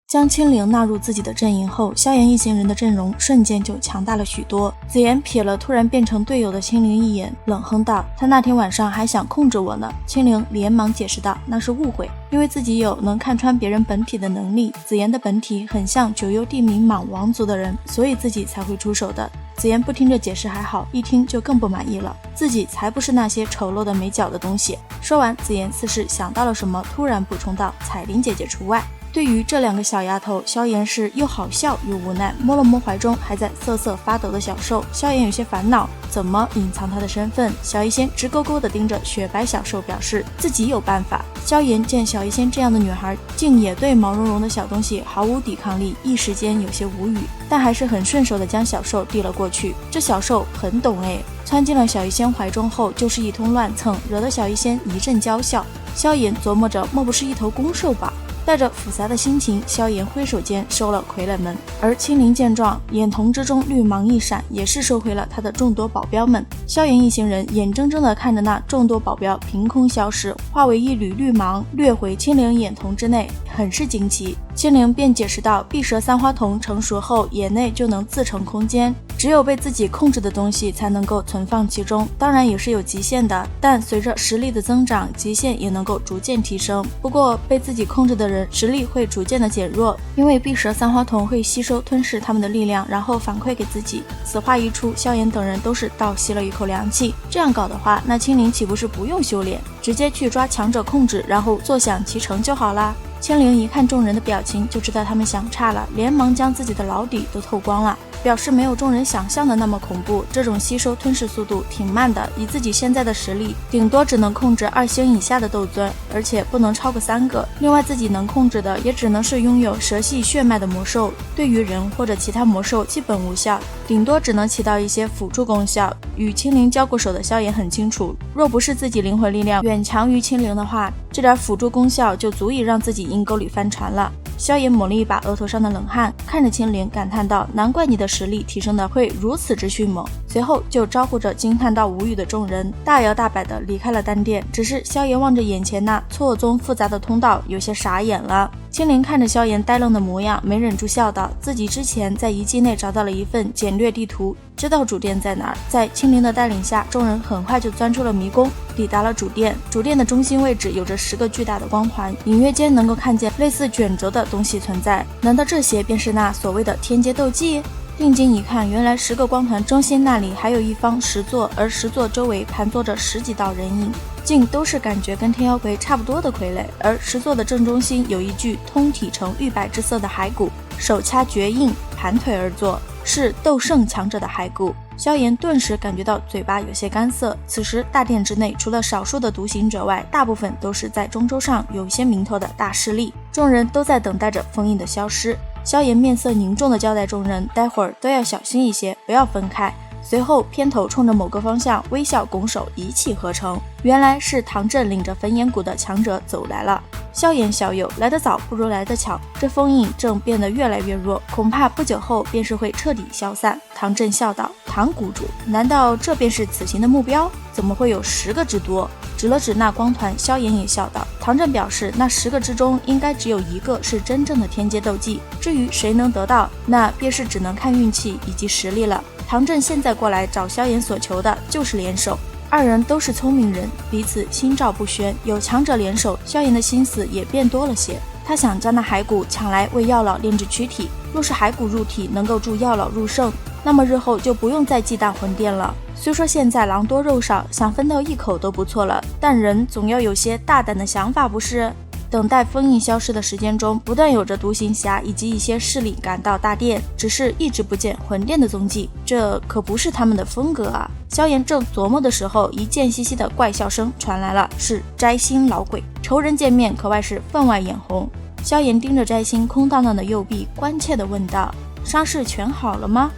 将青灵纳入自己的阵营后，萧炎一行人的阵容瞬间就强大了许多。紫妍瞥了突然变成队友的青灵一眼，冷哼道：“他那天晚上还想控制我呢。”青灵连忙解释道：“那是误会，因为自己有能看穿别人本体的能力。紫妍的本体很像九幽地冥蟒王族的人，所以自己才会出手的。”紫妍不听着解释还好，一听就更不满意了，自己才不是那些丑陋的没脚的东西。说完，紫妍似是想到了什么，突然补充道：“彩铃姐姐除外。”对于这两个小丫头，萧炎是又好笑又无奈，摸了摸怀中还在瑟瑟发抖的小兽，萧炎有些烦恼，怎么隐藏他的身份？小医仙直勾勾地盯着雪白小兽，表示自己有办法。萧炎见小医仙这样的女孩竟也对毛茸茸的小东西毫无抵抗力，一时间有些无语，但还是很顺手地将小兽递了过去。这小兽很懂窜进了小医仙怀中后就是一通乱蹭，惹得小医仙一阵娇笑。萧炎琢磨着，莫不是一头公兽吧？带着复杂的心情，萧炎挥手间收了傀儡们，而青灵见状，眼瞳之中绿芒一闪，也是收回了他的众多保镖们。萧炎一行人眼睁睁地看着那众多保镖凭空消失，化为一缕绿芒掠回青灵眼瞳之内，很是惊奇。青灵便解释道：“碧蛇三花瞳成熟后，眼内就能自成空间，只有被自己控制的东西才能够存放其中，当然也是有极限的，但随着实力的增长，极限也能够逐渐提升。不过被自己控制的人实力会逐渐的减弱，因为碧蛇三花瞳会吸收吞噬他们的力量，然后反馈给自己。”此话一出，萧炎等人都是倒吸了一口凉气。这样搞的话，那青灵岂不是不用修炼，直接去抓强者控制，然后坐享其成就好啦？青灵一看众人的表情，就知道他们想差了，连忙将自己的老底都透光了，表示没有众人想象的那么恐怖，这种吸收吞噬速度挺慢的，以自己现在的实力，顶多只能控制2星以下的斗尊，而且不能超过3个。另外自己能控制的也只能是拥有蛇系血脉的魔兽，对于人或者其他魔兽基本无效，顶多只能起到一些辅助功效。与青灵交过手的萧炎很清楚，若不是自己灵魂力量远强于青灵的话，这点辅助功效就足以让自己阴沟里翻船了。萧炎抹了一把额头上的冷汗，看着青灵感叹道：“难怪你的实力提升的会如此之迅猛。”随后就招呼着惊叹到无语的众人，大摇大摆地离开了丹殿。只是萧炎望着眼前那错综复杂的通道，有些傻眼了。青灵看着萧炎呆愣的模样，没忍住笑道：“自己之前在遗迹内找到了一份简略地图，知道主殿在哪儿。”在青灵的带领下，众人很快就钻出了迷宫，抵达了主殿。主殿的中心位置有着10个巨大的光环，隐约间能够看见类似卷轴的东西存在。难道这些便是那所谓的天阶斗技？定睛一看，原来10个光团中心那里还有一方石座，而石座周围盘坐着10几道人影，竟都是感觉跟天妖魁差不多的傀儡。而石座的正中心有一具通体呈玉白之色的骸骨，手掐绝印，盘腿而坐，是斗圣强者的骸骨。萧炎顿时感觉到嘴巴有些干涩。此时大殿之内，除了少数的独行者外，大部分都是在中州上有些名头的大势力，众人都在等待着封印的消失。萧炎面色凝重地交代众人，待会儿都要小心一些，不要分开。随后偏头冲着某个方向微笑拱手，一气呵成。原来是唐振领着焚炎谷的强者走来了。萧炎小友，来得早不如来得巧，这封印正变得越来越弱，恐怕不久后便是会彻底消散。唐振笑道：“唐谷主，难道这便是此行的目标？怎么会有10个之多？”指了指那光团，萧炎也笑道。唐振表示，那10个之中应该只有1个是真正的天阶斗技，至于谁能得到，那便是只能看运气以及实力了。唐振现在过来找萧炎所求的就是联手，二人都是聪明人，彼此心照不宣，有强者联手，萧炎的心思也变多了些。他想将那骸骨抢来为药老炼制躯体，若是骸骨入体能够助药老入圣，那么日后就不用再忌惮魂殿了。虽说现在狼多肉少，想分到一口都不错了，但人总要有些大胆的想法不是？等待封印消失的时间中，不断有着独行侠以及一些势力赶到大殿，只是一直不见魂殿的踪迹，这可不是他们的风格啊。萧炎正琢磨的时候，一贱兮兮的怪笑声传来了，是摘星老鬼。仇人见面可谓是分外眼红。萧炎盯着摘星空荡荡的右臂，关切地问道：“伤势全好了吗？”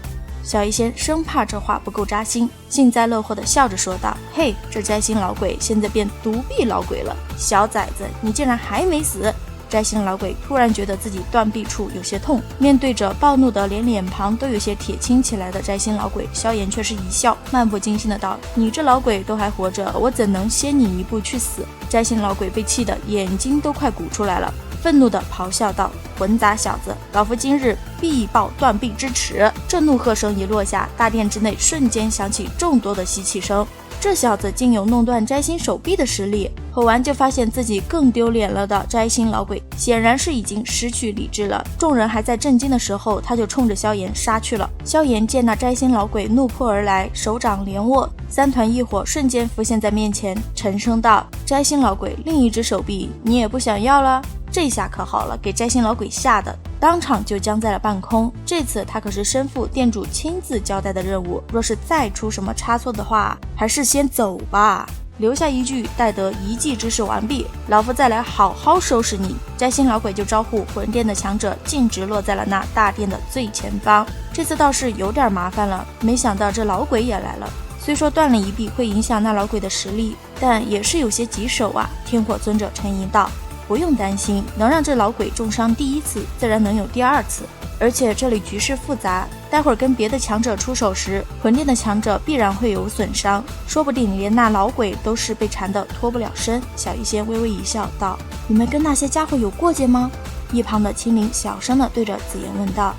小医仙生怕这话不够扎心，幸灾乐祸地笑着说道：“嘿，这摘星老鬼现在变独臂老鬼了，小崽子，你竟然还没死！”摘星老鬼突然觉得自己断臂处有些痛，面对着暴怒的连脸庞都有些铁青起来的摘星老鬼，萧炎却是一笑，漫不经心的道：“你这老鬼都还活着，我怎能先你一步去死？”摘星老鬼被气得眼睛都快鼓出来了，愤怒地咆哮道：“混杂小子，老夫今日必报断臂之耻！”震怒喝声一落下，大殿之内瞬间响起众多的吸气声。这小子竟有弄断摘星手臂的实力。吼完就发现自己更丢脸了的摘星老鬼显然是已经失去理智了。众人还在震惊的时候，他就冲着萧炎杀去了。萧炎见那摘星老鬼怒扑而来，手掌连握，三团异火瞬间浮现在面前，沉声道：“摘星老鬼，另一只手臂你也不想要了？”这下可好了，给摘星老鬼吓得当场就僵在了半空。这次他可是身负店主亲自交代的任务，若是再出什么差错的话，还是先走吧，留下一句待得一技之事完毕，老夫再来好好收拾你。摘星老鬼就招呼魂殿的强者径直落在了那大殿的最前方。这次倒是有点麻烦了，没想到这老鬼也来了。虽说断了一臂会影响那老鬼的实力，但也是有些棘手啊。天火尊者沉吟道：“不用担心，能让这老鬼重伤第一次，自然能有第二次。而且这里局势复杂，待会儿跟别的强者出手时，魂殿的强者必然会有损伤，说不定连那老鬼都是被缠得脱不了身。”小医仙微微一笑道：“你们跟那些家伙有过节吗？”一旁的青灵小声地对着紫妍问道：“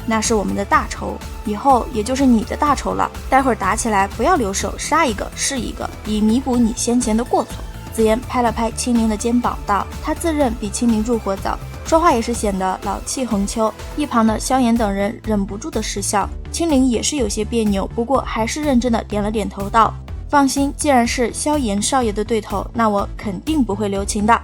那是我们的大仇，以后也就是你的大仇了。待会儿打起来不要留手，杀一个是一个，以弥补你先前的过错。”紫妍拍了拍青灵的肩膀道：“他自认比青灵入伙早，说话也是显得老气横秋。”一旁的萧炎等人忍不住的失笑，青灵也是有些别扭，不过还是认真的点了点头道：“放心，既然是萧炎少爷的对头，那我肯定不会留情的。”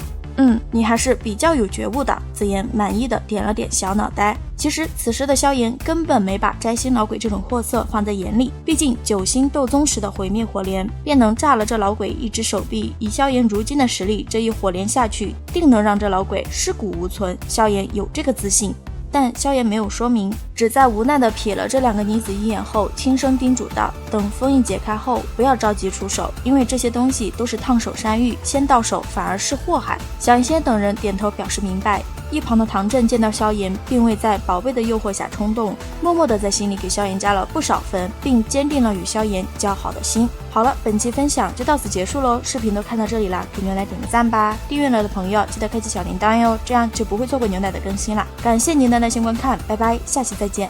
你还是比较有觉悟的。紫妍满意的点了点小脑袋。其实此时的萧炎根本没把摘星老鬼这种货色放在眼里，毕竟9星斗宗时的毁灭火莲便能炸了这老鬼一只手臂，以萧炎如今的实力，这一火莲下去定能让这老鬼尸骨无存。萧炎有这个自信。但萧炎没有说明，只在无奈地瞥了这两个女子一眼后，轻声叮嘱道：“等封印解开后，不要着急出手，因为这些东西都是烫手山芋，先到手反而是祸害。”小医仙等人点头表示明白。一旁的唐振见到萧炎并未在宝贝的诱惑下冲动，默默地在心里给萧炎加了不少分，并坚定了与萧炎交好的心。好了，本期分享就到此结束喽，视频都看到这里了，给牛奶点个赞吧，订阅了的朋友记得开启小铃铛哟，这样就不会错过牛奶的更新啦。感谢您的耐心观看，拜拜，下期再见。